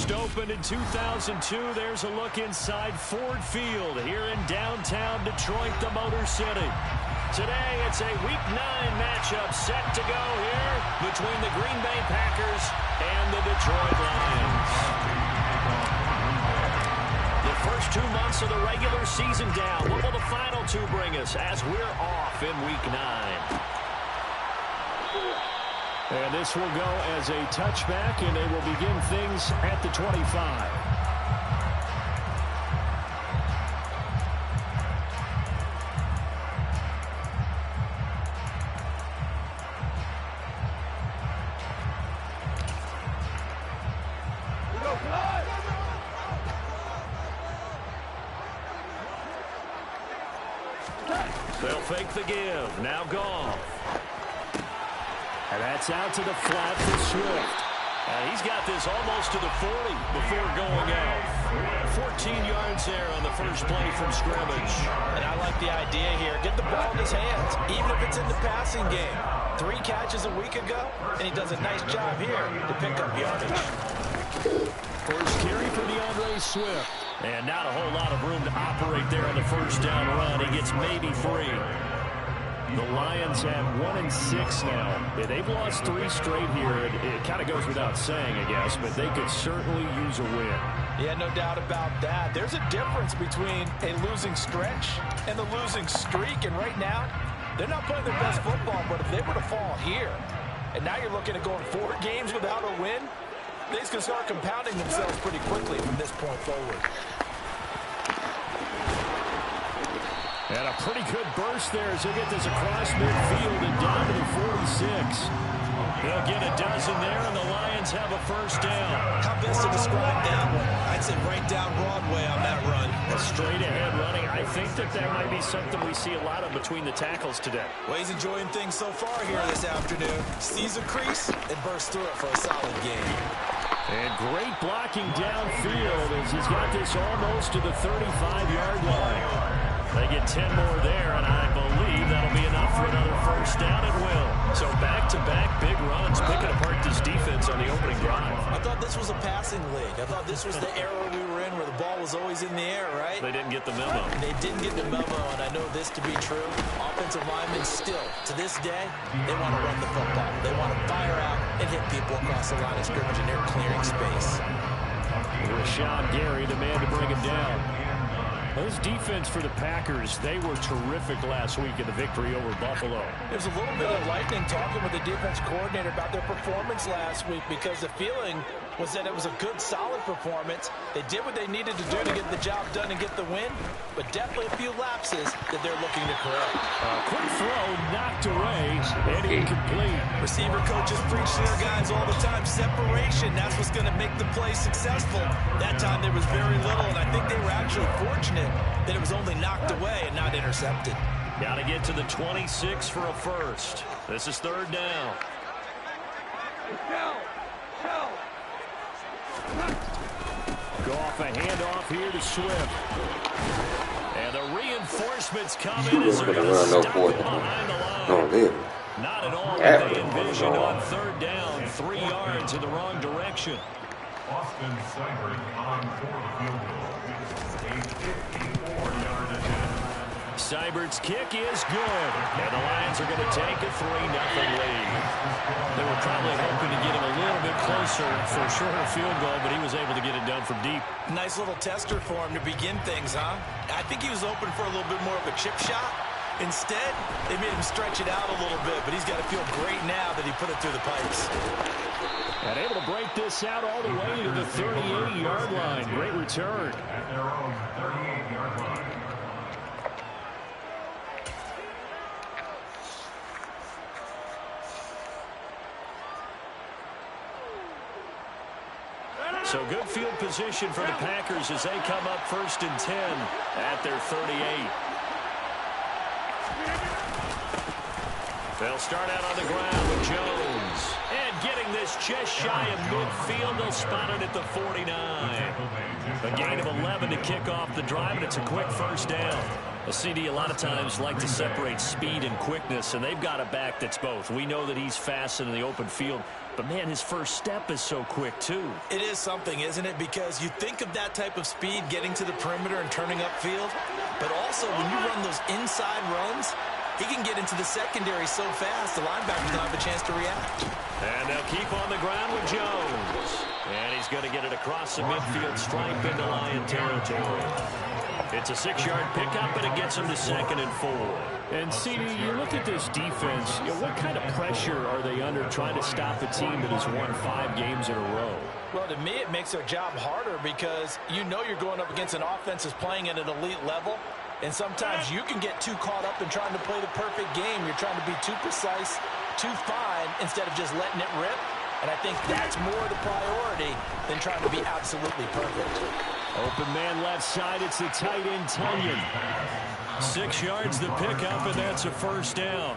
First opened in 2002. There's a look inside Ford Field here in downtown Detroit, the Motor City. Today, it's a Week 9 matchup set to go here between the Green Bay Packers and the Detroit Lions. The first 2 months of the regular season down. What will the final 2 bring us as we're off in Week 9? And this will go as a touchback, and they will begin things at the 25. They'll fake the give. Now Goff. And that's out to the flat for Swift. And he's got this almost to the 40 before going out. 14 yards there on the first play from scrimmage. And I like the idea here. Get the ball in his hands, even if it's in the passing game. 3 catches a week ago, and he does a nice job here to pick up yardage. First carry for DeAndre Swift. And not a whole lot of room to operate there on the first down run. He gets maybe 3. The Lions have 1-6 now. Yeah, they've lost 3 straight here. It kind of goes without saying, I guess, but they could certainly use a win. Yeah, no doubt about that. There's a difference between a losing stretch and the losing streak. And right now, they're not playing their best football, but if they were to fall here, and now you're looking at going 4 games without a win, things can start compounding themselves pretty quickly from this point forward. And a pretty good burst there as he'll get this across midfield and down to the 46. They'll get a dozen there, and the Lions have a first down. How best to describe that one? I'd say right down Broadway on that run. A straight-ahead running. I think that might be something we see a lot of between the tackles today. Well, he's enjoying things so far here this afternoon. Sees a crease and bursts through it for a solid game. And great blocking downfield as he's got this almost to the 35-yard line. They get 10 more there, and I believe that'll be enough for another first down. It will. So back-to-back big runs, picking apart this defense on the opening drive. I thought this was a passing league. I thought this was the era we were in where the ball was always in the air, right? They didn't get the memo. They didn't get the memo, and I know this to be true. Offensive linemen still, to this day, they want to run the football. They want to fire out and hit people across the line of scrimmage, and they're clearing space. Rashawn Gary, the man to bring him down. This defense for the Packers, they were terrific last week in the victory over Buffalo. There's a little bit of lightning talking with the defense coordinator about their performance last week because the feeling was that it was a good, solid performance. They did what they needed to do to get the job done and get the win, but definitely a few lapses that they're looking to correct. Quick throw, knocked away, and incomplete. Receiver coaches preach to their guys all the time. Separation, that's what's going to make the play successful. That time there was very little, and I think they were actually fortunate that it was only knocked away and not intercepted. Got to get to the 26 for a first. This is third down. Go off a handoff here to Swift. And the reinforcements come in as they're going to stop it behind the line. Not at all what they envisioned on third down. 3 yards in the wrong direction. Austin Seibert on for the field goal. A 54-yard attempt. Seibert's kick is good. And the Lions are going to take a 3-0 lead. They were probably hoping to get him a little bit closer for a shorter field goal, but he was able to get it done from deep. Nice little tester for him to begin things, huh? I think he was open for a little bit more of a chip shot. Instead, they made him stretch it out a little bit, but he's got to feel great now that he put it through the pipes. And able to break this out all the way to the 38-yard line. Great return. At their own 38-yard line. So good field position for the Packers as they come up 1st and 10 at their 38. They'll start out on the ground with Jones. And getting this just shy of midfield, they'll spot it at the 49. A gain of 11 to kick off the drive, and it's a quick first down. A CD a lot of times like to separate speed and quickness, and they've got a back that's both. We know that he's fast in the open field, But, man, his first step is so quick, too. It is something, isn't it? Because you think of that type of speed getting to the perimeter and turning upfield, but also when you run those inside runs, he can get into the secondary so fast the linebackers don't have a chance to react. And they'll keep on the ground with Jones. And he's going to get it across the midfield stripe into Lion territory. It's a 6-yard pickup, and it gets him to 2nd and 4. And, CD, you look at this defense, what kind of pressure are they under trying to stop a team that has won 5 games in a row? Well, to me, it makes their job harder because you know you're going up against an offense that's playing at an elite level, and sometimes you can get too caught up in trying to play the perfect game. You're trying to be too precise, too fine, instead of just letting it rip. And I think that's more the priority than trying to be absolutely perfect. Open man left side, it's the tight end, Tunyon. 6 yards the pickup, and that's a first down.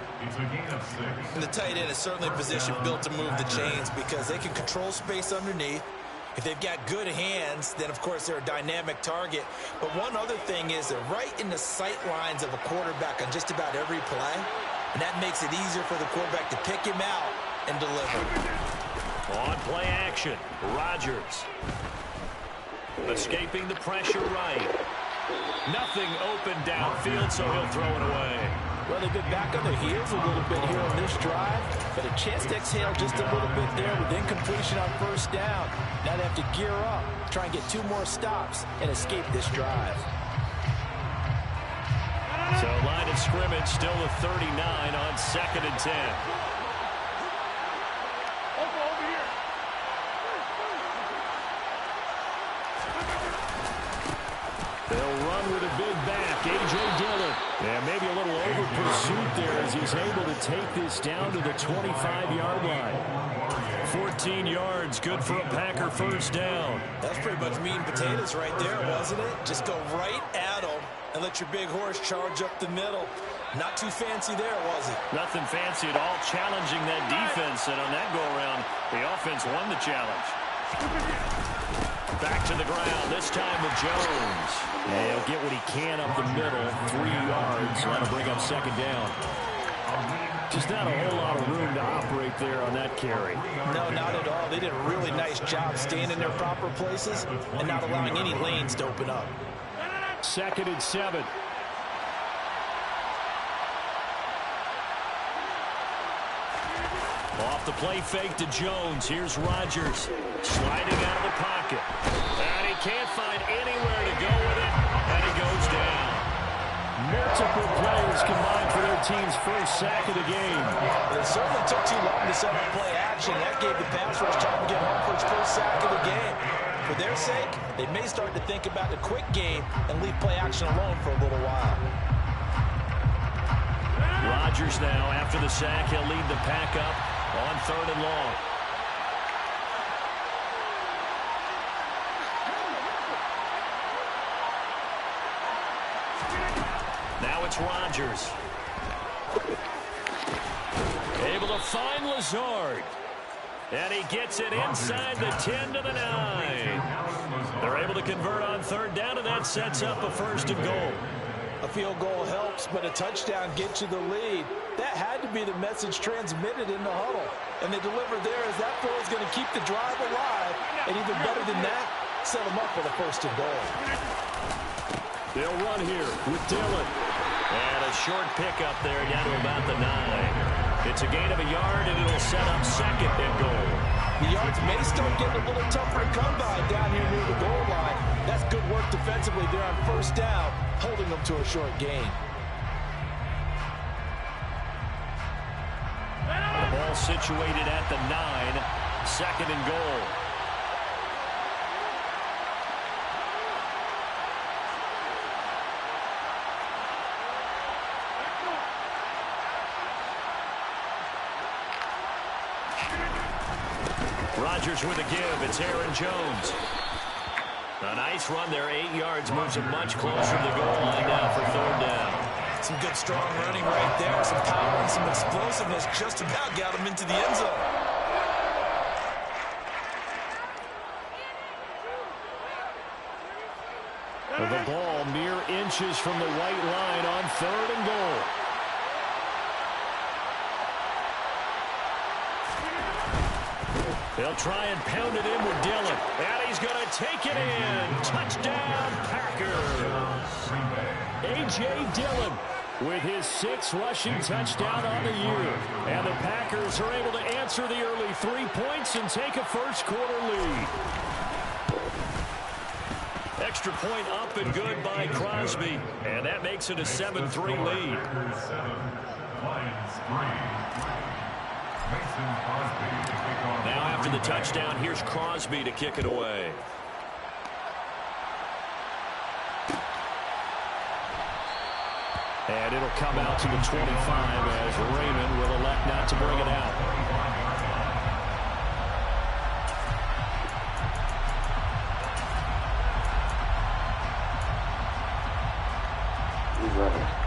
And the tight end is certainly a position built to move the chains because they can control space underneath. If they've got good hands, then, of course, they're a dynamic target. But one other thing is they're right in the sight lines of a quarterback on just about every play, and that makes it easier for the quarterback to pick him out and deliver. On play action, Rodgers. Escaping the pressure right. Nothing open downfield, so he'll throw it away. Well, they've been back on their heels a little bit here on this drive, but a chance to exhale just a little bit there with incompletion on first down. Now they have to gear up, try and get 2 more stops, and escape this drive. So line of scrimmage still the 39 on 2nd and 10. They'll run with a big back, A.J. Dillon. And maybe a little over pursuit there as he's able to take this down to the 25-yard line. 14 yards, good for a Packer first down. That's pretty much meat and potatoes right there, wasn't it? Just go right at them and let your big horse charge up the middle. Not too fancy there, was it? Nothing fancy at all, challenging that defense. And on that go-around, the offense won the challenge. Back to the ground, this time with Jones. And he'll get what he can up the middle, 3 yards. That'll bring up 2nd down. Just not a whole lot of room to operate there on that carry. No, not at all. They did a really nice job staying in their proper places and not allowing any lanes to open up. 2nd and 7. Off the play fake to Jones. Here's Rodgers sliding out of the pocket. And he can't find anywhere to go with it. And he goes down. Multiple players combined for their team's first sack of the game. It certainly took too long to set up play action. That gave the pass rush time to get home for his first sack of the game. For their sake, they may start to think about the quick game and leave play action alone for a little while. Rodgers now, after the sack, he'll lead the pack up on 3rd and long. Now it's Rodgers. Able to find Lazard. And he gets it inside the 10 to the 9. They're able to convert on 3rd down, and that sets up a 1st and goal. A field goal helps, but a touchdown gets you the lead. That had to be the message transmitted in the huddle. And they delivered there as that throw is going to keep the drive alive. And even better than that, set them up for the 1st and goal. They'll run here with Dillon. And a short pickup there down to about the 9. It's a gain of a yard, and it'll set up 2nd and goal. The yards may start getting a little tougher to come by down here near the goal line. That's good work defensively there on 1st down, holding them to a short gain. The ball situated at the 9, 2nd and goal. Rodgers with a give. It's Aaron Jones. A nice run there, 8 yards, moves him much closer to the goal line now for 3rd down. Some good strong running right there. Some power and some explosiveness just about got him into the end zone. The ball mere inches from the white line on 3rd and goal. They'll try and pound it in with Dillon. And he's going to take it in. Touchdown, Packers. A.J. Dillon with his 6th rushing touchdown on the year. And the Packers are able to answer the early 3 points and take a first-quarter lead. Extra point up and good by Crosby. And that makes it a 7-3 lead. Now after the touchdown, here's Crosby to kick it away. And it'll come out to the 25 as Raymond will elect not to bring it out.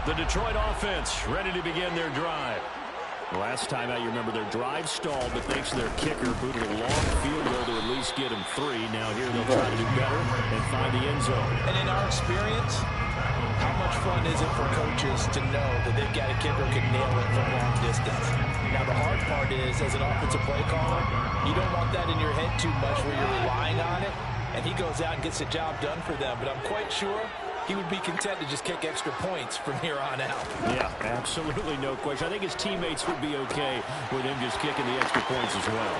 The Detroit offense ready to begin their drive. Last time out, you remember their drive stalled, but thanks to their kicker, booted a long field goal to at least get them 3. Now here they'll try to do better and find the end zone. And in our experience, how much fun is it for coaches to know that they've got a kicker who can nail it from long distance? Now the hard part is, as an offensive play caller, you don't want that in your head too much where you're relying on it, and he goes out and gets the job done for them. But I'm quite sure he would be content to just kick extra points from here on out. Yeah, absolutely no question. I think his teammates would be okay with him just kicking the extra points as well.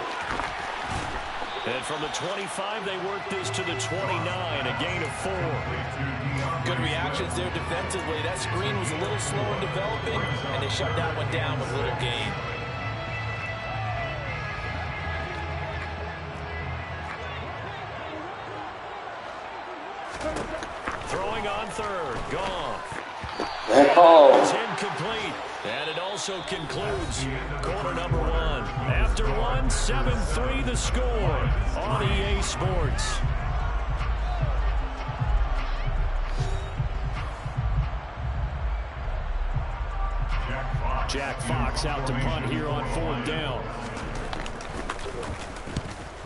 And from the 25, they work this to the 29, a gain of 4. Good reactions there defensively. That screen was a little slow in developing, and they shut that one down with little gain. Throwing on third. Goff. Oh. It's incomplete. And it also concludes quarter number 1. After 1, 7-3 the score on EA Sports. Jack Fox out to punt here on 4th down.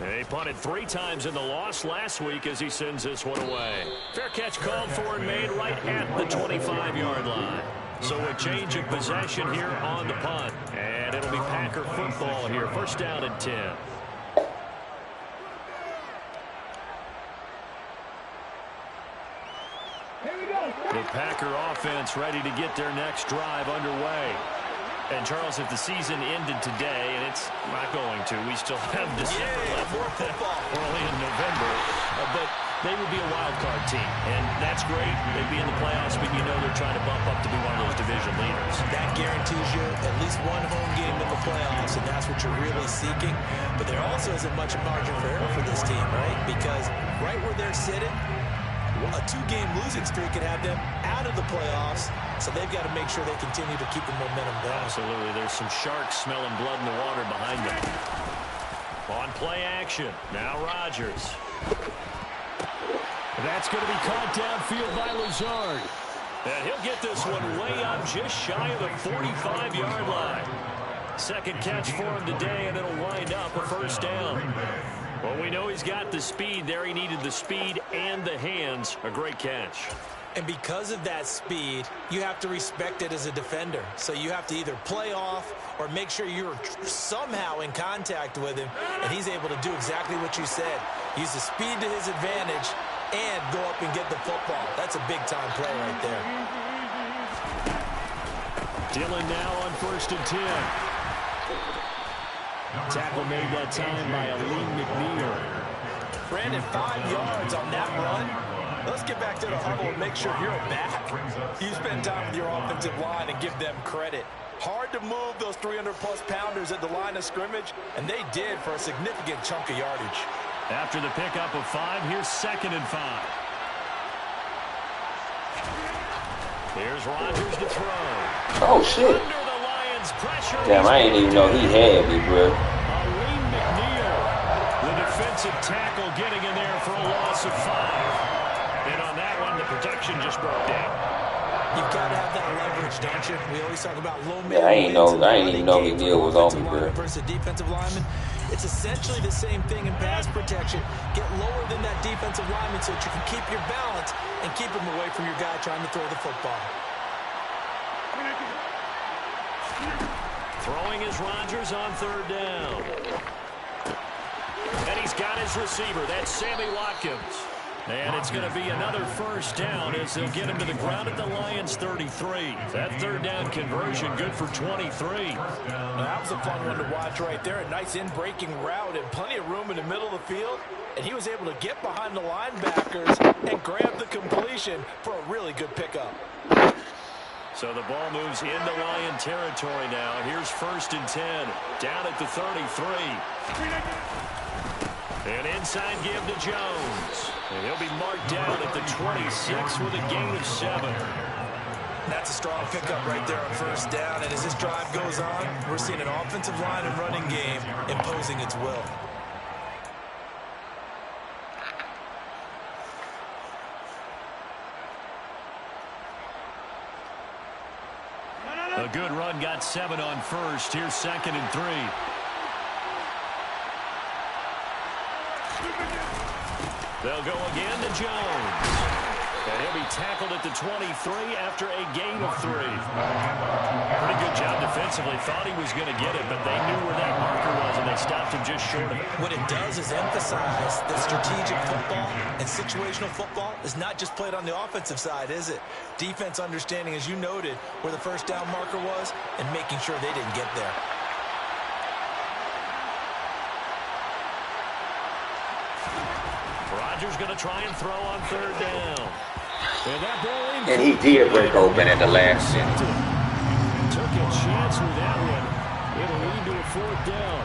They punted 3 times in the loss last week as he sends this one away. Fair catch called for and made right at the 25-yard line. So a change of possession here on the punt. And it'll be Packer football here. 1st down and 10. The Packer offense ready to get their next drive underway. And, Charles, if the season ended today, and it's not going to, we still have December left. More football. We're only in November. But they would be a wild card team. And that's great. They'd be in the playoffs, but you know they're trying to bump up to be one of those division leaders. That guarantees you at least one home game in the playoffs, and that's what you're really seeking. But there also isn't much margin for error for this team, right? Because right where they're sitting, a 2-game losing streak could have them out of the playoffs, so they've got to make sure they continue to keep the momentum going. Absolutely. There's some sharks smelling blood in the water behind them. On play action. Now Rodgers. That's going to be caught downfield by Lazard. And he'll get this one way up just shy of the 45-yard line. Second catch for him today, and it'll wind up a 1st down. Well, we know he's got the speed there. He needed the speed and the hands. A great catch. And because of that speed, you have to respect it as a defender. So you have to either play off or make sure you're somehow in contact with him. And he's able to do exactly what you said. Use the speed to his advantage and go up and get the football. That's a big-time play right there. Dillon now on 1st and 10. Tackle made that time by Aleem McNeil. Brandon, 5 yards on that run. Let's get back to the huddle and make sure you're back. You spend time with your offensive line and give them credit. Hard to move those 300-plus pounders at the line of scrimmage, and they did for a significant chunk of yardage. After the pickup of 5, here's 2nd and 5. Here's Rodgers to throw. Oh, shit. Under the Lions' pressure. Damn, I didn't even know he had me, bro. Aleem McNeil, the defensive tackle, getting in there for a loss of 5. And on that one, the protection just broke down. You've got to have that leverage, don't you? We always talk about low man. Yeah, I ain't even know McNeil was on me, bro. Versus defensive lineman. It's essentially the same thing in pass protection. Get lower than that defensive lineman so that you can keep your balance and keep him away from your guy trying to throw the football. Throwing is Rodgers on 3rd down. He's got his receiver. That's Sammy Watkins. And it's going to be another first down as they'll get him to the ground at the Lions' 33. That third down conversion good for 23. Now, that was a fun one to watch right there. A nice in-breaking route and plenty of room in the middle of the field. And he was able to get behind the linebackers and grab the completion for a really good pickup. So the ball moves into Lion territory now. Here's 1st and 10. Down at the 33. An inside give to Jones. And he'll be marked down at the 26 with a gain of 7. That's a strong pickup right there on 1st down. And as this drive goes on, we're seeing an offensive line and running game imposing its will. A good run got 7 on 1st. Here's 2nd and 3. They'll go again to Jones. And he'll be tackled at the 23 after a gain of 3. Pretty good job defensively. Thought he was going to get it, but they knew where that marker was, and they stopped him just short of it. What it does is emphasize that strategic football and situational football is not just played on the offensive side, is it? Defense understanding, as you noted, where the 1st down marker was and making sure they didn't get there. Rodgers going to try and throw on 3rd down. And he did break open at the last minute. Took a chance with that one. It'll lead to a 4th down.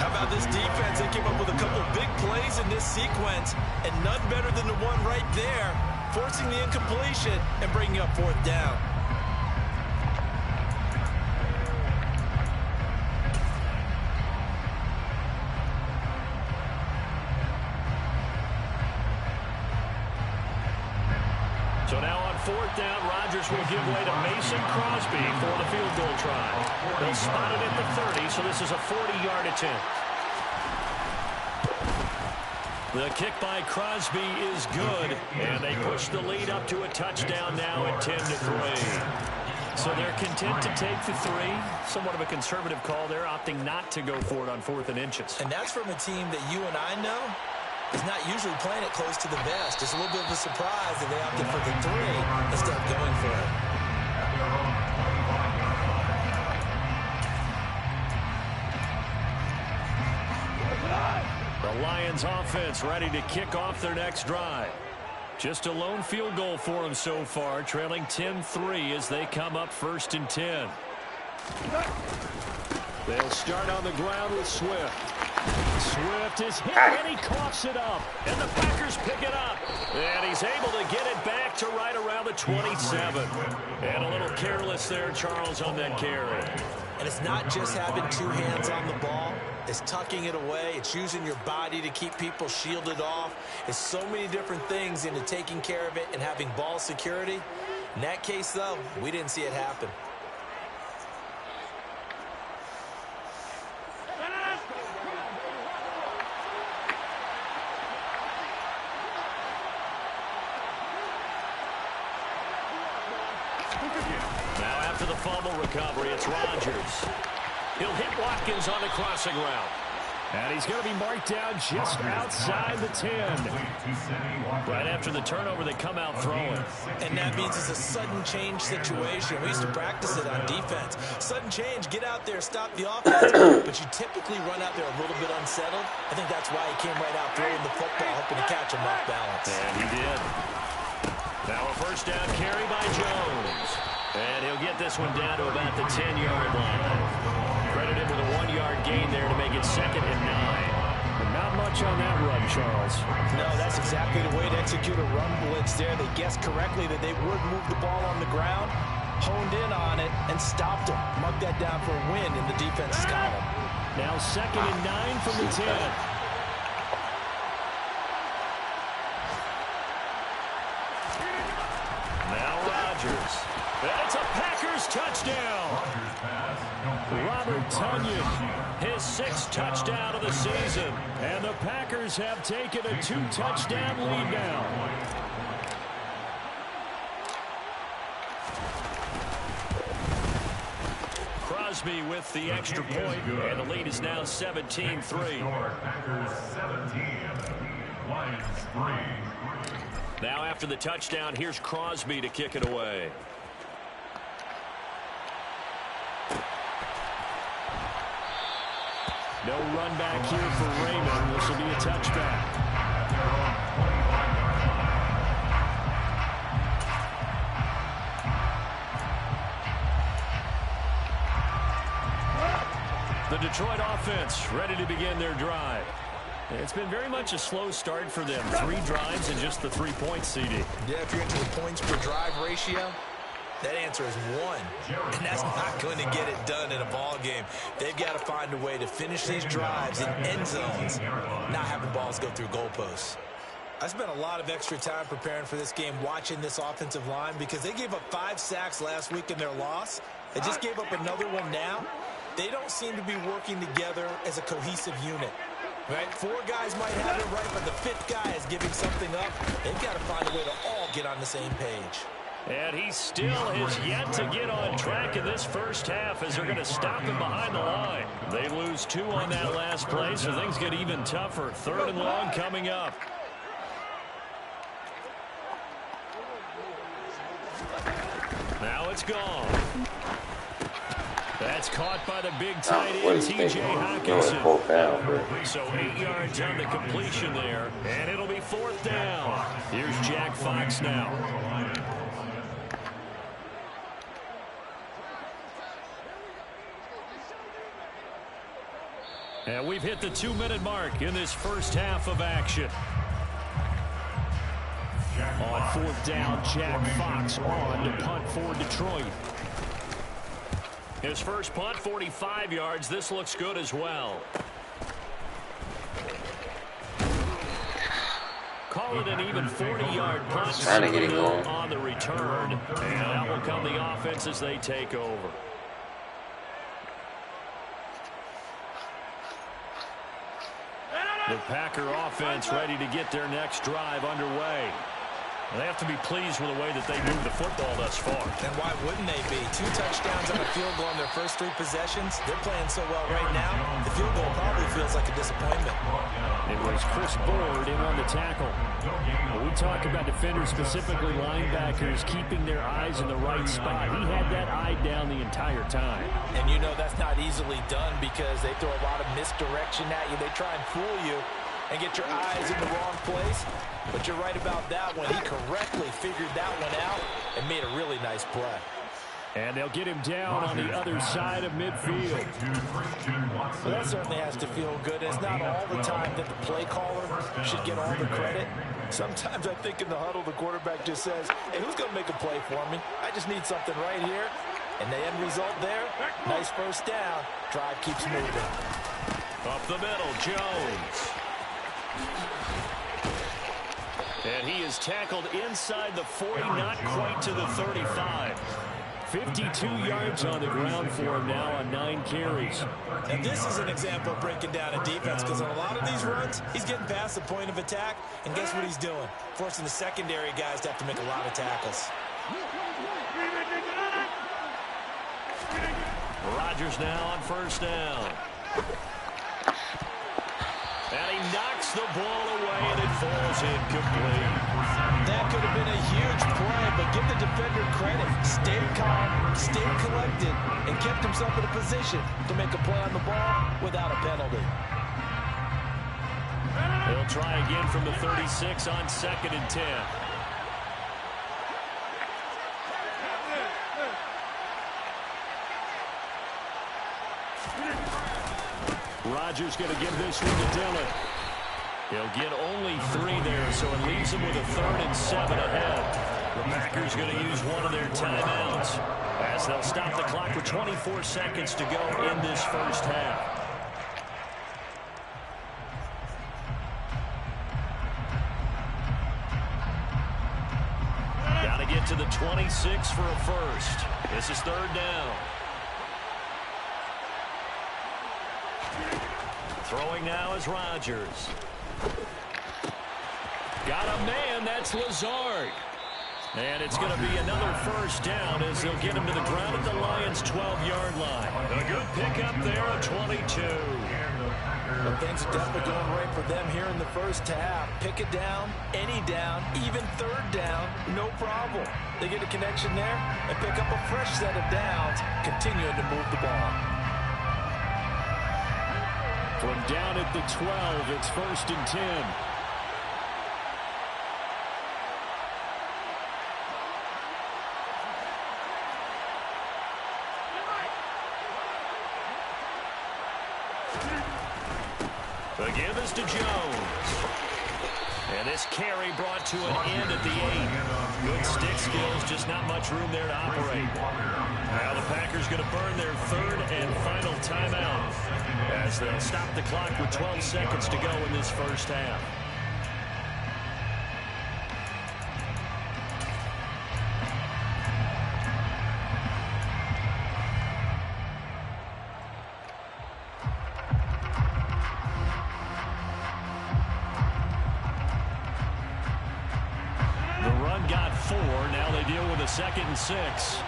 How about this defense? They came up with a couple big plays in this sequence, and none better than the one right there, forcing the incompletion and bringing up 4th down. So now on 4th down, Rodgers will give way to Mason Crosby for the field goal try. They'll spot it at the 30, so this is a 40-yard attempt. The kick by Crosby is good, and they push the lead up to a touchdown now at 10-3. So they're content to take the 3. Somewhat of a conservative call there, opting not to go for it on 4th and inches. And that's from a team that you and I know is not usually playing it close to the vest. It's a little bit of a surprise that they opted for the 3 instead of going for it. The Lions offense ready to kick off their next drive. Just a lone field goal for them so far, trailing 10-3 as they come up 1st and 10. They'll start on the ground with Swift. Swift is hit, and he coughs it up. And the Packers pick it up. And he's able to get it back to right around the 27. And a little careless there, Charles, on that carry. And it's not just having 2 hands on the ball. It's tucking it away. It's using your body to keep people shielded off. It's so many different things into taking care of it and having ball security. In that case, though, we didn't see it happen. Now after the fumble recovery, it's Rodgers. He'll hit Watkins on the crossing route. And he's going to be marked down just outside the 10. Right after the turnover, they come out throwing. And that means it's a sudden change situation. We used to practice it on defense. Sudden change, get out there, stop the offense. But you typically run out there a little bit unsettled. I think that's why he came right out throwing the football, hoping to catch him off balance. And he did. Now a 1st down carry by Jones. And he'll get this one down to about the 10-yard line. Credited with a 1-yard gain there to make it 2nd and 9. But not much on that run, Charles. No, that's exactly the way to execute a run blitz there. They guessed correctly that they would move the ball on the ground, honed in on it, and stopped them. Marked that down for a win in the defense's column. Now 2nd and 9 from the 10. Now Rodgers. And it's a Packers touchdown. Robert Tonyan, his 6th touchdown of the season. And the Packers have taken a 2-touchdown lead now. Crosby with the extra point, and the lead is now 17-3. Packers 17, Lions 3. Now after the touchdown, here's Crosby to kick it away. No run back here for Raymond. This will be a touchback. The Detroit offense ready to begin their drive. It's been very much a slow start for them. 3 drives and just the 3 points, CD. Yeah, if you're into the points per drive ratio, that answer is 1. And that's not going to get it done in a ball game. They've got to find a way to finish these drives in end zones, not having balls go through goalposts. I spent a lot of extra time preparing for this game, watching this offensive line, because they gave up 5 sacks last week in their loss. They just gave up another one now. They don't seem to be working together as a cohesive unit. Right? 4 guys might have it right, but the 5th guy is giving something up. They've got to find a way to all get on the same page. And he still has yet to get on track in this first half as they're going to stop him behind the line. They lose 2 on that last play, so things get even tougher. 3rd and long coming up. Now it's gone. That's caught by the big tight end, TJ Hawkinson. So 8 yards on the completion there, and it'll be 4th down. Here's Jack Fox now. And we've hit the 2-minute mark in this first half of action. On 4th down, Jack Fox on to punt for Detroit. His first punt, 45 yards. This looks good as well. Call it an even 40-yard punt on the return. And that will come the offense as they take over. The Packer offense ready to get their next drive underway. They have to be pleased with the way that they moved the football thus far. And why wouldn't they be? 2 touchdowns on a field goal in their first 3 possessions. They're playing so well right now, the field goal probably feels like a disappointment. It was Chris Board in on the tackle. When we talk about defenders, specifically linebackers, keeping their eyes in the right spot. He had that eye down the entire time. And you know that's not easily done because they throw a lot of misdirection at you. They try and fool you and get your eyes in the wrong place. But you're right about that one. He correctly figured that one out and made a really nice play. And they'll get him down on the other side of midfield. Well, that certainly has to feel good. It's not all the time that the play caller should get all the credit. Sometimes I think in the huddle, the quarterback just says, hey, who's going to make a play for me? I just need something right here. And the end result there, nice first down. Drive keeps moving. Up the middle, Jones. And he is tackled inside the 40, not quite to the 35. 52 yards on the ground for him now on 9 carries. And this is an example of breaking down a defense, because on a lot of these runs, he's getting past the point of attack, and guess what he's doing? Forcing the secondary guys to have to make a lot of tackles. Rodgers now on first down. And he knocks the ball away, and it falls incomplete. That could have been a huge play, but give the defender credit. Stayed calm, stayed collected, and kept himself in a position to make a play on the ball without a penalty. They'll try again from the 36 on 2nd and 10. Rodgers going to give this one to Dillon. He'll get only 3 there, so it leaves him with a 3rd and 7 ahead. The Packers going to use one of their timeouts as they'll stop the clock with 24 seconds to go in this first half. Got to get to the 26 for a first. This is 3rd down. Throwing now is Rodgers. Got a man, that's Lazard. And it's going to be another first down as they'll get him to the ground at the Lions' 12-yard line. A good pickup there at 22. Well, things are definitely going right for them here in the first half. Pick it down, any down, even third down, no problem. They get a connection there and pick up a fresh set of downs, continuing to move the ball. From down at the 12, it's 1st and 10. The give is to Jones. And this carry brought to an end at the 8. Good stick skills, just not much room there to operate. Now the Packers going to burn their 3rd and final timeout as they'll stop the clock with 12 seconds to go in this first half. Got 4. Now they deal with a 2nd and 6.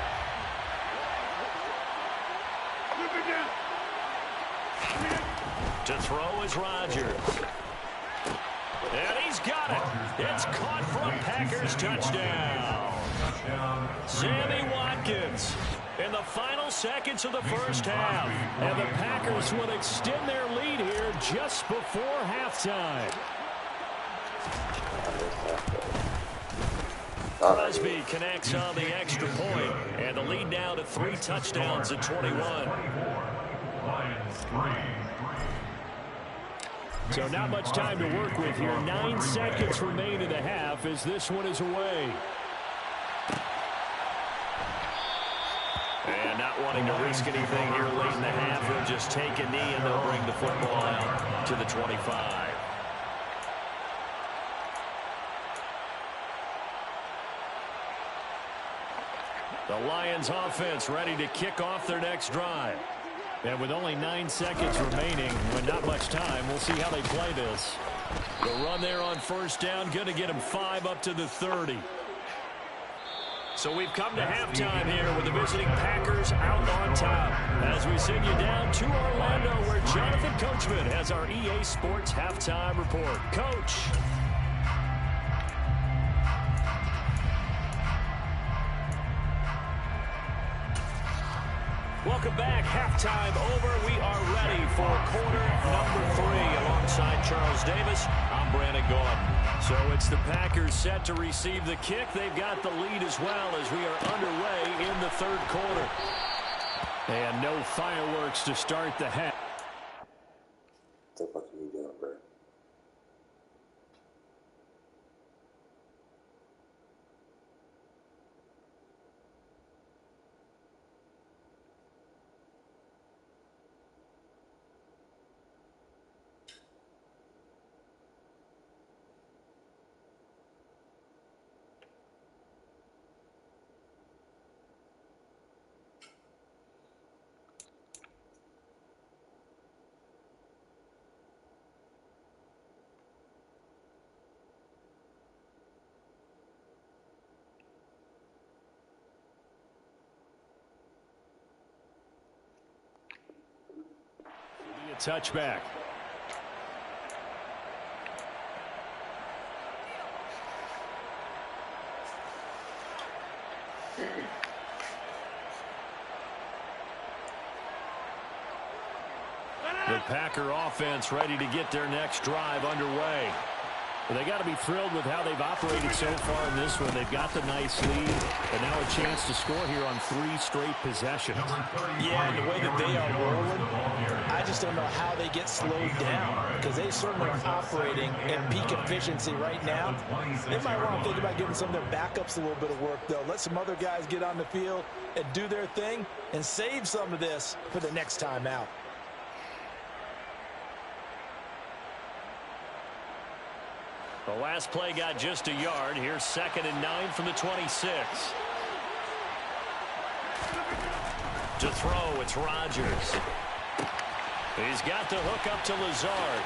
To throw is Rodgers. And he's got it. It's caught for a Packers touchdown. Sammy Watkins in the final seconds of the first half. And the Packers will extend their lead here just before halftime. Crosby connects on the extra point, and the lead now to 3 touchdowns at 21. So not much time to work with here. 9 seconds remain in the half as this one is away. And not wanting to risk anything here late in the half, he'll just take a knee and they'll bring the football out to the 25. The Lions offense ready to kick off their next drive. And with only 9 seconds remaining, with not much time, we'll see how they play this. The run there on first down, going to get them 5 up to the 30. So we've come to halftime here with the visiting Packers out on top. As we send you down to Orlando, where Jonathan Coachman has our EA Sports halftime report. Coach. Welcome back. Halftime over. We are ready for quarter number 3. Alongside Charles Davis, I'm Brandon Gordon. So it's the Packers set to receive the kick. They've got the lead as well as we are underway in the 3rd quarter. And no fireworks to start the half. What the fuck are you doing, bro? Touchback. The Packer offense ready to get their next drive underway. Well, they got to be thrilled with how they've operated so far in this one. They've got the nice lead, and now a chance to score here on 3 straight possessions. Yeah, and the way that they are rolling, I just don't know how they get slowed down, because they certainly are operating at peak efficiency right now. They might want to think about giving some of their backups a little bit of work, though. Let some other guys get on the field and do their thing and save some of this for the next time out. The last play got just a yard. Here's 2nd and 9 from the 26. To throw, it's Rodgers. He's got the hook up to Lazard.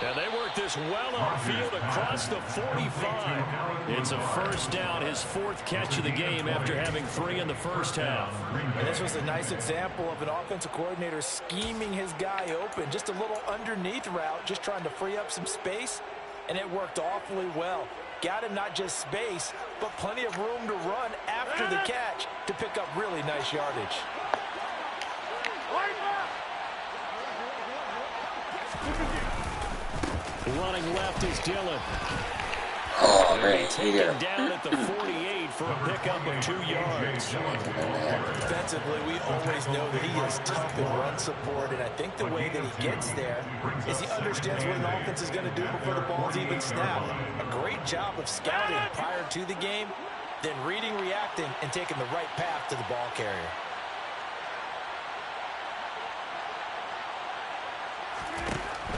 And they work this well upfield across the 45. It's a first down, his 4th catch of the game after having 3 in the first half. And this was a nice example of an offensive coordinator scheming his guy open. Just a little underneath route, just trying to free up some space, and it worked awfully well. Got him not just space, but plenty of room to run after the catch to pick up really nice yardage. Running left is Dillon. Oh, man. Taken down at the 48 for a pickup of 2 yards. Defensively, we always know that he is tough in run support, and I think the way that he gets there is he understands what an offense is going to do before the ball's even snapped. A great job of scouting prior to the game, then reading, reacting, and taking the right path to the ball carrier.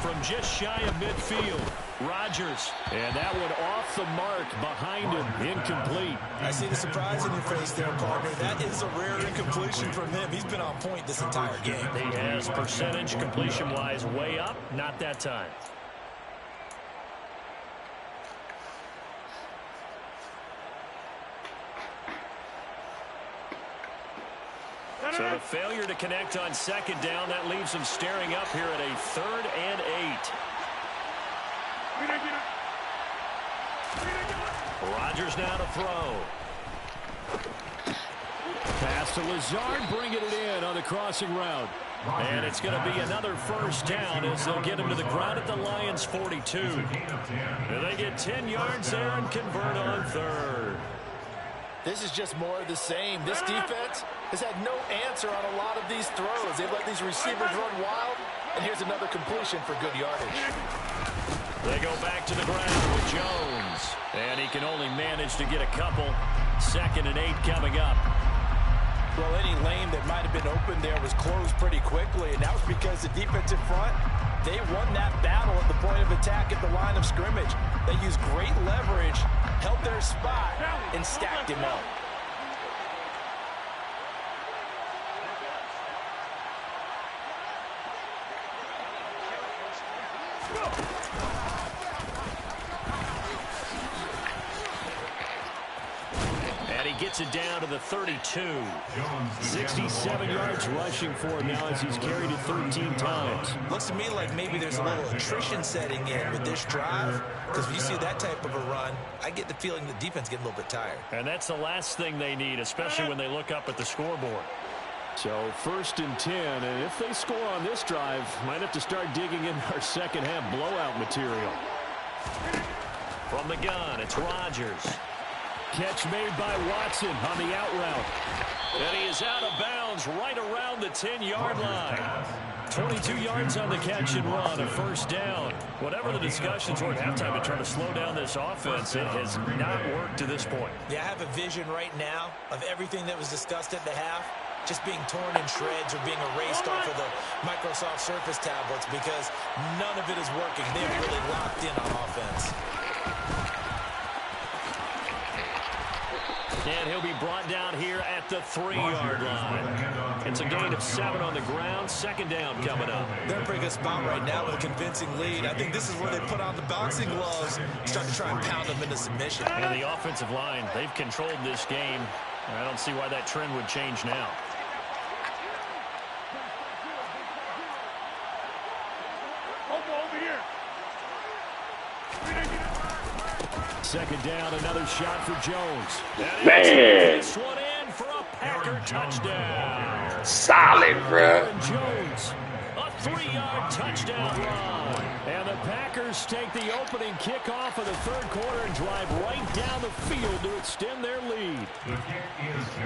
From just shy of midfield, Rodgers. And that one off the mark behind him, incomplete. I see the surprise in your face there, partner. That is a rare incompletion from him. He's been on point this entire game. He has percentage completion-wise way up, not that time. So the failure to connect on 2nd down, that leaves him staring up here at a 3rd and 8. Rodgers now to throw. Pass to Lazard, bringing it in on the crossing route. And it's going to be another first down as they'll get him to the ground at the Lions' 42. And they get 10 yards there and convert on 3rd. This is just more of the same. This defense has had no answer on a lot of these throws. They've let these receivers run wild, and here's another completion for good yardage. They go back to the ground with Jones, and he can only manage to get a couple. 2nd and 8 coming up. Well, any lane that might have been open there was closed pretty quickly, and that was because the defensive front, they won that battle at the point of attack at the line of scrimmage. They used great leverage, held their spot, and stacked him up. And he gets it down to the 32. 67 yards rushing for him now as he's carried it 13 times. Looks to me like maybe there's a little attrition setting in with this drive, because when you see that type of a run, I get the feeling the defense getting a little bit tired. And that's the last thing they need, especially when they look up at the scoreboard. So 1st and 10, and if they score on this drive, might have to start digging in our second half blowout material. From the gun, it's Rodgers. Catch made by Watson on the out route. And he is out of bounds right around the 10-yard line. 22 yards on the catch and run, a first down. Whatever the discussions were at halftime to try to slow down this offense, it has not worked to this point. Yeah, I have a vision right now of everything that was discussed at the half just being torn in shreds or being erased off of the Microsoft Surface tablets because none of it is working. They're really locked in on offense. And he'll be brought down here at the 3-yard line. It's a gain of 7 on the ground. 2nd down coming up. They're in a pretty good spot right now with a convincing lead. I think this is where they put on the boxing gloves and start to try and pound them into submission. And the offensive line, they've controlled this game. I don't see why that trend would change now. Second down, another shot for Jones. Man. This one in for a Packer touchdown. Solid, bro. Jones, a 3-yard touchdown run. And the Packers take the opening kickoff of the 3rd quarter and drive right down the field to extend their lead.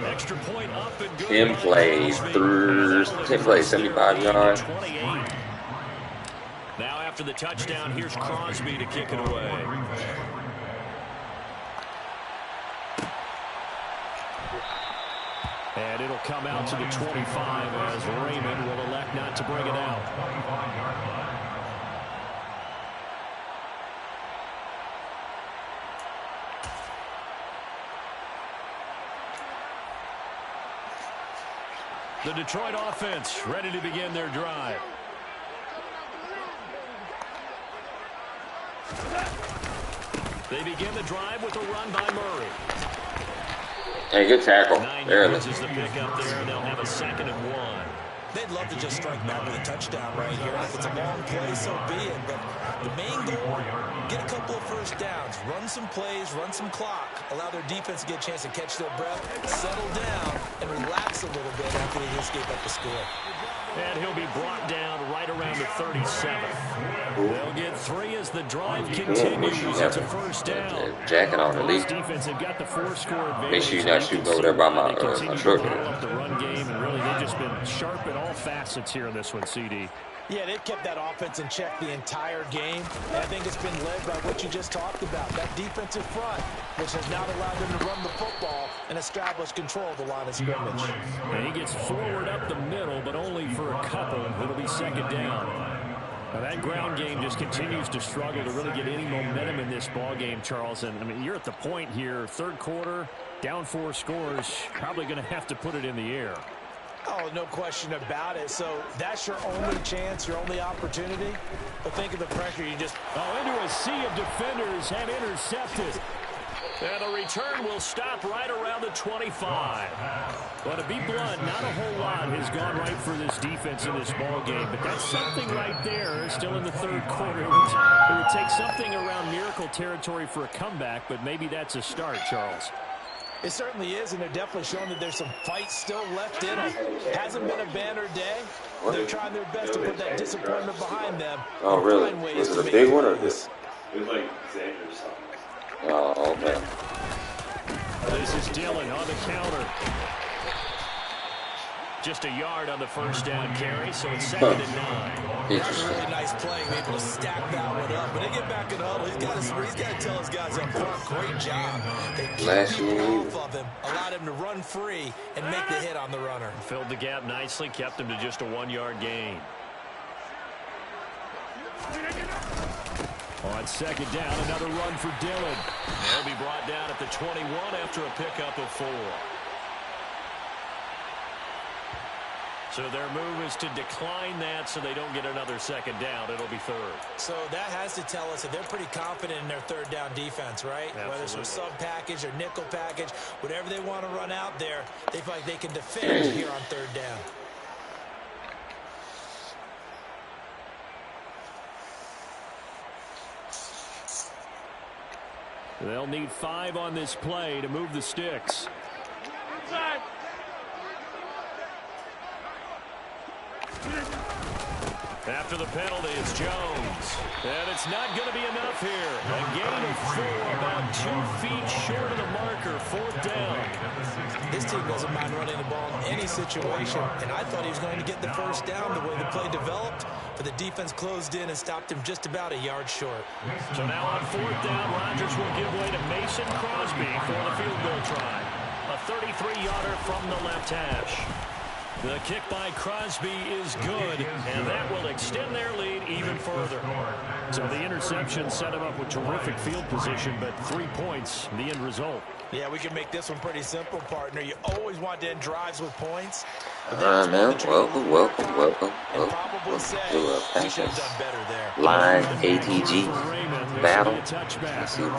Extra point up and good. 10 plays, 75 yards. Now after the touchdown, here's Crosby to kick it away. And it'll come out to the 25 as Raymond will elect not to bring it out. The Detroit offense ready to begin their drive. They begin the drive with a run by Murray. Hey, good tackle. 9 There it yards is. is the pickup there, and they'll have a 2nd and 1. They'd love to just strike back with a touchdown right here. If it's a long play, so be it. But the main goal, get a couple of first downs, run some plays, run some clock, allow their defense to get a chance to catch their breath, settle down, and relax a little bit after they just gave up the score. And he'll be brought down right around the 37. They'll get 3 as the drive continues. It's a first down. Jacking on the lead. Defense have got the 4-score advantage. Make sure you're not shooting over there by my short game. The run game, and really they've just been sharp in all facets here in this one, CD. Yeah, they've kept that offense in check the entire game. And I think it's been led by what you just talked about, that defensive front, which has now allowed them to run the football and establish control of the line of scrimmage. And he gets forward up the middle, but only for a couple. It'll be 2nd down. Now that ground game just continues to struggle to really get any momentum in this ball game, Charles. And I mean, you're at the point here, 3rd quarter, down 4 scores, probably going to have to put it in the air. Oh, no question about it. So that's your only chance, your only opportunity. But think of the pressure you just... into a sea of defenders and intercepted. And the return will stop right around the 25. But to be blunt, not a whole lot has gone right for this defense in this ball game. But that's something right there, still in the 3rd quarter. It would take something around miracle territory for a comeback, but maybe that's a start, Charles. It certainly is, and they're definitely showing that there's some fight still left in them. Hasn't been a banner day. They're trying their best to put that disappointment behind them. Oh, really? Was it a big one or this? It was like Xavier or something. Oh, okay. This is Dillon on the counter. Just a yard on the first down carry, so it's 2nd and 9. That's a really nice play, able to stack that one up. But they get back in the huddle. He's got to tell his guys up front, great job. They keep people off of him, allowed him to run free and make the hit on the runner. Filled the gap nicely, kept him to just a 1-yard gain. On 2nd down, another run for Dillon. They'll be brought down at the 21 after a pickup of 4. So their move is to decline that so they don't get another 2nd down. It'll be 3rd. So that has to tell us that they're pretty confident in their 3rd down defense, right? Absolutely. Whether it's a sub package or nickel package, whatever they want to run out there, they feel like they can defend here on 3rd down. They'll need 5 on this play to move the sticks. Inside. After the penalty, it's Jones. And it's not going to be enough here. A gain of 4, about 2 feet short of the marker, 4th down. This team doesn't mind running the ball in any situation, and I thought he was going to get the first down the way the play developed, but the defense closed in and stopped him just about a yard short. So now on 4th down, Rodgers will give way to Mason Crosby for the field goal try. A 33-yarder from the left hash. The kick by Crosby is good, and that will extend their lead even further. So the interception set him up with terrific field position, but 3 points, the end result. Yeah, we can make this one pretty simple, partner. You always want to end drives with points. All right, man. Welcome. And probably say we should have done better there. Live ATG battle. Let's see if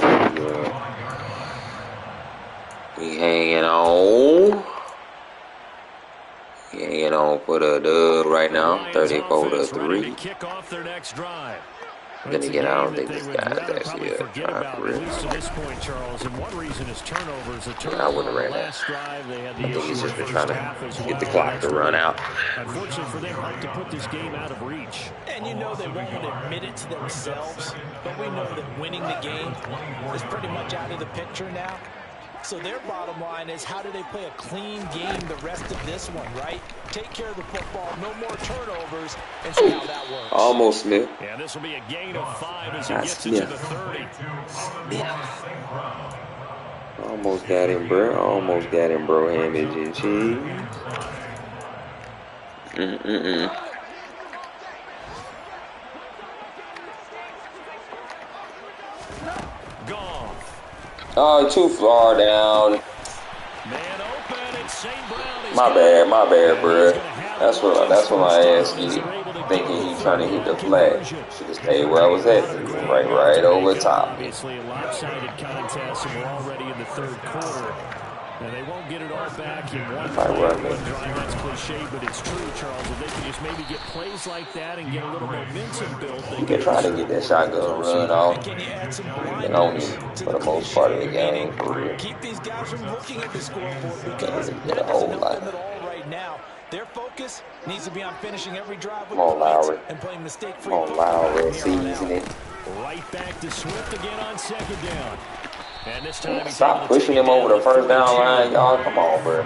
we hanging on. Hanging on for the dub right now, 34-3. Then again, I don't think this guy's actually trying for real. At least to this point, Charles, and one reason is turnovers. I wouldn't have ran that. I think he's just been trying to get the clock to run out. Unfortunately for them, like to put this game out of reach. And you know they won't admit it to themselves, but we know that winning the game is pretty much out of the picture now. So their bottom line is, how do they play a clean game the rest of this one, right? Take care of the football, no more turnovers, and see how that works. Almost, Smith. Yeah, this will be a gain of 5 as he gets into the 30. Almost got him, bro. Hamage and cheese. Gone. Oh, too far down. Man open, and St. Brown is My bad, bro. That's what I asked you. thinking he trying to hit the flag. Should have stayed where I was at. Right over top. Obviously a lopsided contest, and we're already in the third quarter. And they won't get it all back in one play, one drive. That's cliche, but it's true, Charles. If they can just maybe get plays like that and get a little momentum built, they can try to get that shotgun run off. And only for the most part of the game, for real. Keep these guys from looking at the scoreboard because get a whole lot. Right now, their focus needs to be on finishing every drive with Lowry. and playing mistake-free football. Lowry, season it. Right back to Swift again on second down. And this time stop pushing him over the first down line, y'all. Come on, bro.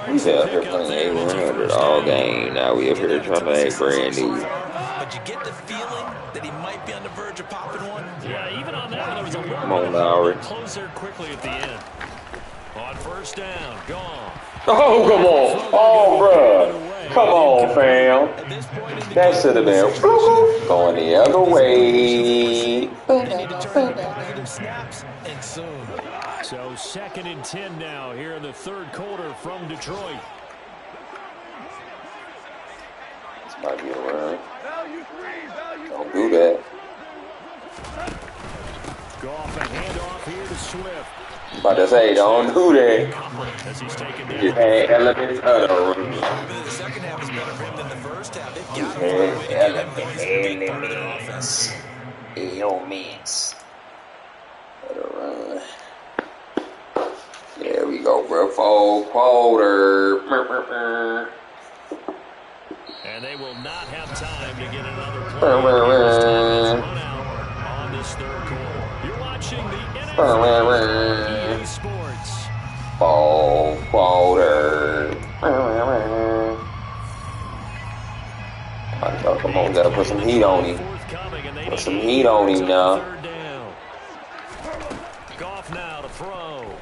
We up here playing 100 all game. Now we up here trying to act brand new. But you get the feeling that he might be on the verge of popping one. Yeah, even on that one, there was a little Come on, Lowry. Closer quickly at the end. On first down, gone. Oh, come on. Oh, bro. Come on, fam. That should have been going the other way. So 2nd and 10 now here in the third quarter from Detroit. This might be a run. Don't do that. Go off a handoff here to Swift. About to say, don't do that. You had elements of the run. The second half is better for him than the first half. Elements. Better run. There we go, bro. Full quarter. And they will not have time to get another play. On this third quarter. You're watching the NFL EA Sports. Full quarter. Come on, gotta put some heat on him. Put some heat on him now. Goff now to throw.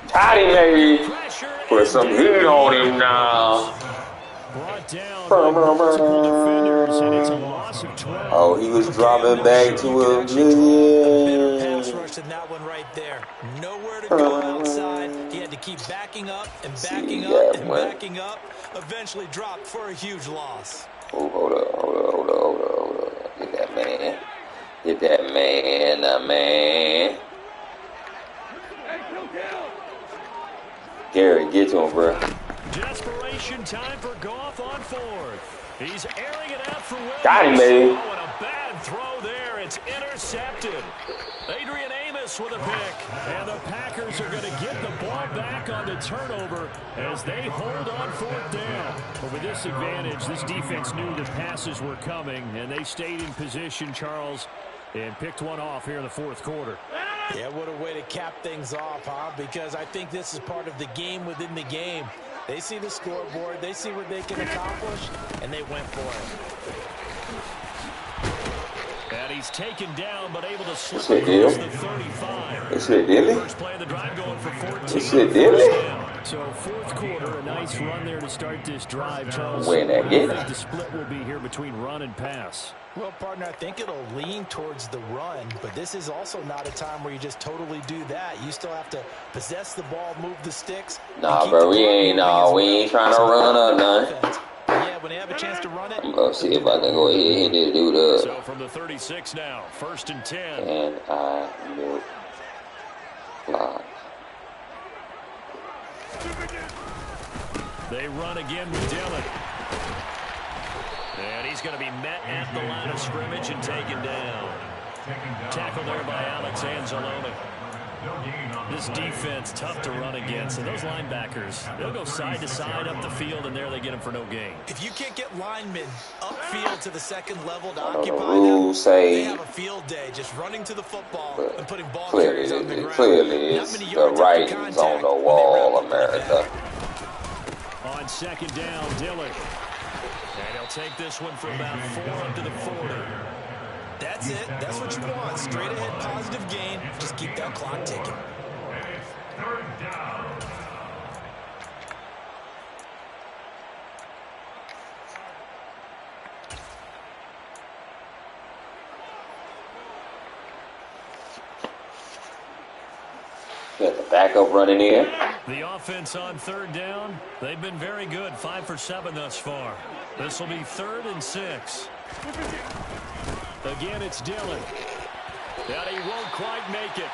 Tidy, baby. Put some heat on him now. Brought down by multiple defenders, and it's a loss of 12. Oh, he was dropping back to a million. Pass rush in that one right there. Nowhere to go outside. He had to keep backing up and backing up and backing up. Eventually dropped for a huge loss. Oh, hold up. Get that man. Gary, get to him, bro. Desperation time for Goff on fourth. He's airing it out for Williams. Got him, baby. Oh, and a bad throw there. It's intercepted. Adrian Amos with a pick. And the Packers are going to get the ball back on the turnover as they hold on fourth down. But with this advantage, this defense knew the passes were coming, and they stayed in position, Charles, and picked one off here in the fourth quarter. Yeah, what a way to cap things off, huh? Because I think this is part of the game within the game. They see the scoreboard, they see what they can accomplish, and they went for it. And he's taken down, but able to slip across the 35. This shit did First play of the drive going for 14. This shit did So fourth quarter, a nice run there to start this drive, Charles. Win that game. I think the split will be here between run and pass. Well, partner, I think it'll lean towards the run, but this is also not a time where you just totally do that. You still have to possess the ball, move the sticks. Nah, bro, we ain't trying to run up none. Yeah, when they have a chance to run it. I'm gonna see if I can go ahead and hit this dude up. So from the 36 now, 1st and 10. And I will block. They run again with Dillon. And he's going to be met at the line of scrimmage and taken down. Tackled there by Alex Anzalone. This defense, tough to run against. And those linebackers, they'll go side to side up the field, and there they get them for no gain. If you can't get linemen upfield to the second level to occupy them, they have a field day just running to the football and putting ball carriers on the ground. Clearly, it's the writings on the wall, America. On second down, Dillon. And he'll take this one for about 4 up to the 40. That's it. That's what you want. Straight ahead, positive gain. Just keep that clock ticking. Third down. Got the backup running in. The offense on third down, they've been very good, 5 for 7 thus far. This will be 3rd and 6. Again, it's Dillon. And he won't quite make it.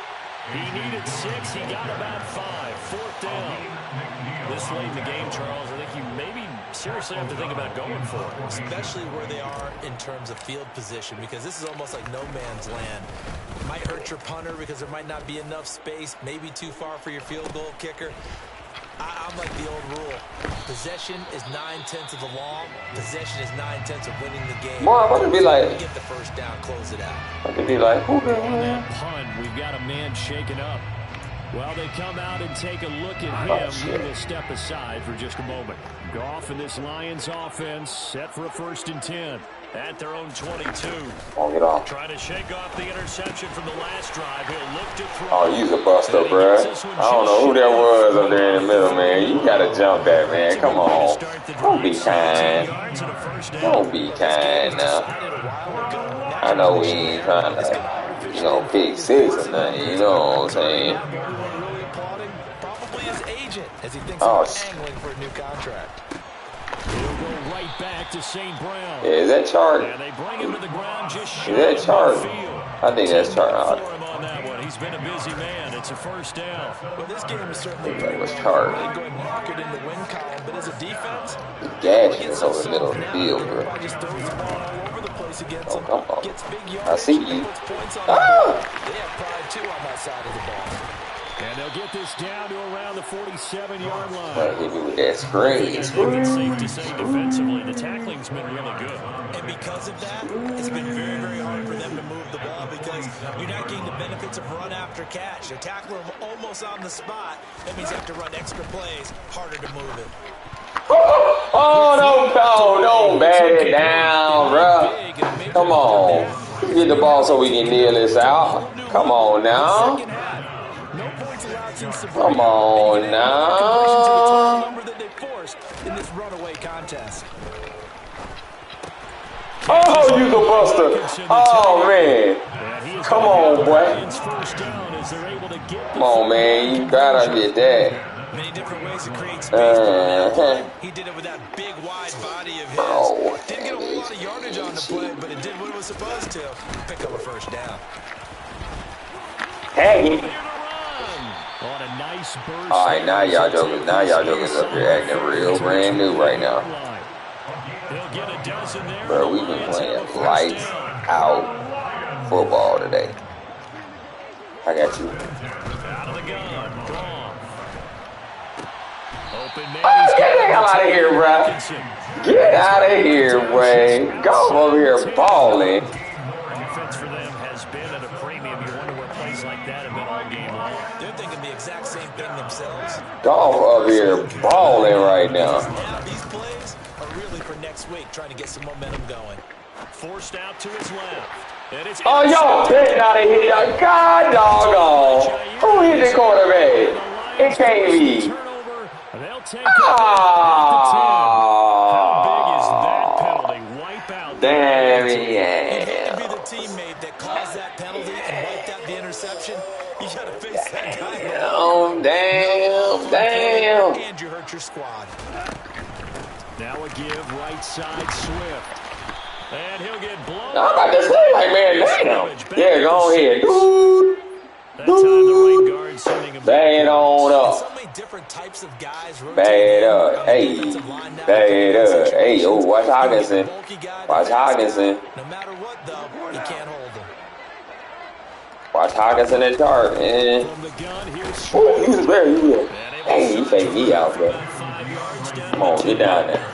He needed 6. He got about 5. 4th down. This late in the game, Charles, I think you maybe seriously have to think about going for it. Especially where they are in terms of field position, because this is almost like no man's land. It might hurt your punter because there might not be enough space, maybe too far for your field goal kicker. I'm like the old rule. Possession is 9/10 of the law. Possession is 9/10 of winning the game. More, what would be like? Get the first down, close it out. What would be like? Who the On that punt, we've got a man shaken up. Well, they come out and take a look at him. He will step aside for just a moment. Goff and this Lions offense set for a 1st and 10 at their own 22. Oh, get off. Trying to shake off the interception from the last drive. He'll look to throw. Oh, you's a buster, bro. I don't know who that was up there in the middle, man. You gotta jump that, man. Come on. Don't be kind. Don't be kind now. I know we ain't trying to, pick 6 or nothing. You know what I'm saying? Probably his agent as he thinks Oh, about angling for a new contract. He'll go right back to St. Brown. Yeah, is that Chart? And they bring him to the ground just Is short that of Chart? midfield. I think that's Chart. For him on that one. He's been a busy man. It's a 1st down. Well, this game is certainly That pretty was well Chart. really good market in the win column, but as a defense, Gashing us over the middle of the field, bro. just throws the ball all over the place against Oh, him. come on. Gets big yards. I see you. Puts points on Ah! the board. They have pride too on that side of the ball. And they'll get this down to around the 47-yard line. Hit me with that screen. It's safe to say defensively, the tackling's been really good. And because of that, it's been very, very hard for them to move the ball because you're not getting the benefits of run after catch. They're tackling them almost on the spot. That means you have to run extra plays, harder to move it. Oh, don't bat it down, bro. Come on. Get the ball so we can kneel this out. Come on now. Come on now. Oh, you the buster. Oh, man. Come on, boy. Come on, man. You gotta get that. Many different ways to create space. He did it with that big, wide body of his. Oh, didn't get a whole lot of yardage on the play, but it did what it was supposed to. Pick up a 1st down. Hey. On a nice burst. All right, now y'all joking. Now y'all jokers up here acting real brand new right now. Bro, we've been playing lights out football today. I got you. Out of the gun. Open man. Oh, get the hell out of here, bro. Get out of here, Wayne. Go over here balling. Defense for them has been at a premium. You wonder where plays like that have been all game long. They're thinking the exact same thing themselves. Golf up here balling right now. Now these plays are really for next week, trying to get some momentum going. Forced out to his left. And it's Oh, y'all getting out of here. God doggone. Who hit the quarterback? It can't be. They'll take over at the 10. How big is that penalty? Wipe out. Damn, If yeah. you be the teammate that caused that penalty and wiped out the interception, you got to face that guy. Damn. And you hurt your squad. Now a give right side Swift. And he'll get blown. I'm about to say, like, man, damn. Yeah, go ahead. Dude. That time the right guard sending him Bang on up. So many different types of guys. Bad up. Hey. Bad up. Hey, oh, watch Hawkinson. Watch Hawkinson. No matter what, though, you can't hold him. Watch Hawkinson and Chart, man. from the gun. Here's Oh, he was there. He was. Hey, he faked me out, bro. 5 yards down. Come on, get down there.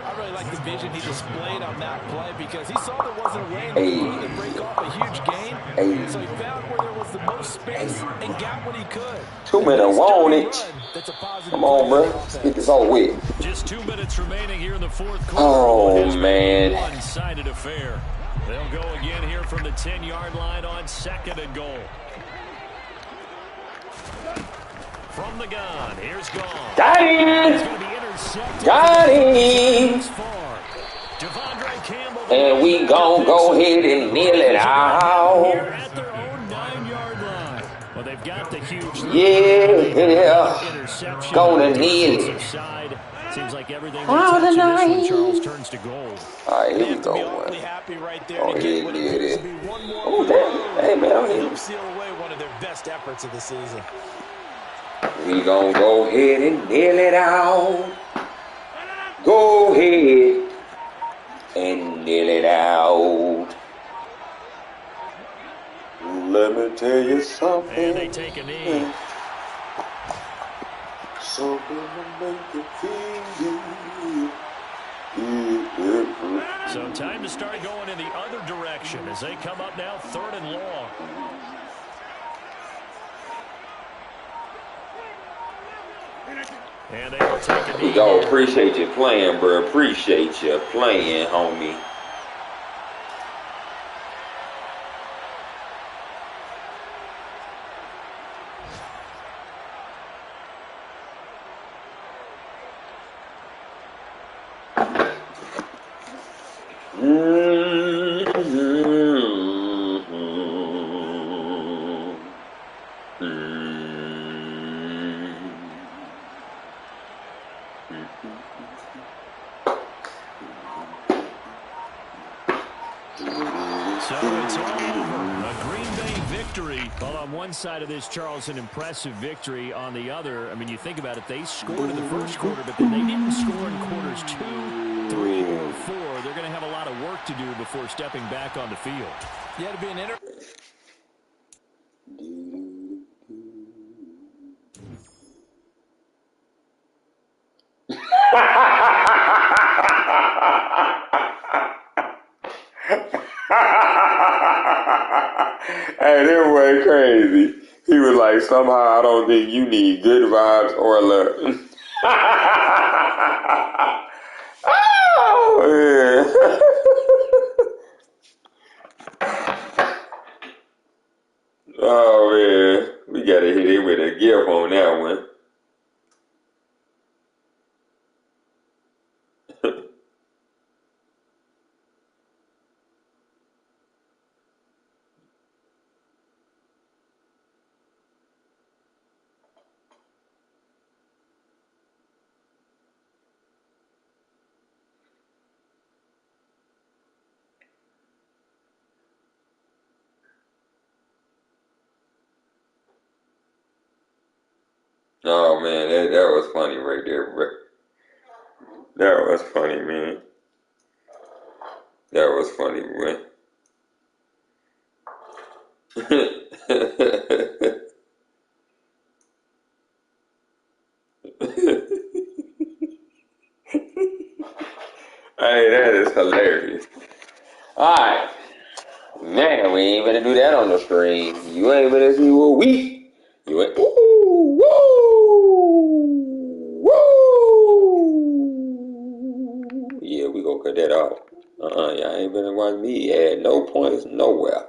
I really like the vision he displayed on that play because he saw there wasn't a way to Hey. break off a huge gain. Hey. So he found where there was the most space and got what he could. 2 minutes, won't it? That's a positive Come on, play bro. for Let's offense. get this over with. Just 2 minutes remaining here in the fourth quarter. Oh, It has been man. a one-sided affair. They'll go again here from the 10-yard line on 2nd and goal. From the gun, here's Goff. Got It's him. going to be intercepted. Got him. Far. Devondre Campbell. And we gon' go ahead and kneel it Here out. at their own 9-yard line. Well, they've got the huge interception. Gonna nail it. Side. Seems like everything they touch in this one, Charles, turns to gold. All right, here we go. Happy right there Oh, to get what appears to be one more. Oh, damn. Hey, man, I'm here. Seal away one of their best efforts of the season. We gonna go ahead and nail it out. Go ahead and nail it out. Let me tell you something. And they take a knee. Something to make you feel good. So time to start going in the other direction as they come up now 3rd and long. And they will take a knee. Yo, appreciate you playing, bro. Appreciate you playing, homie. So it's all over. A Green Bay victory. Well, on one side of this, Charles, an impressive victory. On the other, I mean, you think about it, they scored in the first quarter, but then they didn't score in quarters 2, 3, or 4. They're going to have a lot of work to do before stepping back on the field. Yeah, to be an Hey, that boy crazy. He was like, somehow I don't think you need good vibes or love. Oh, man. Oh, man. We got to hit him with a gift on that one. Oh, man, that was funny right there, bro. That was funny, man. That was funny, man. Hey, that is hilarious. Alright. Man, we ain't gonna do that on the screen. You ain't gonna see what we. You ain't. Woo! Woo! Woo! Yeah, we gonna cut that off. Y'all ain't gonna watch me add no points nowhere.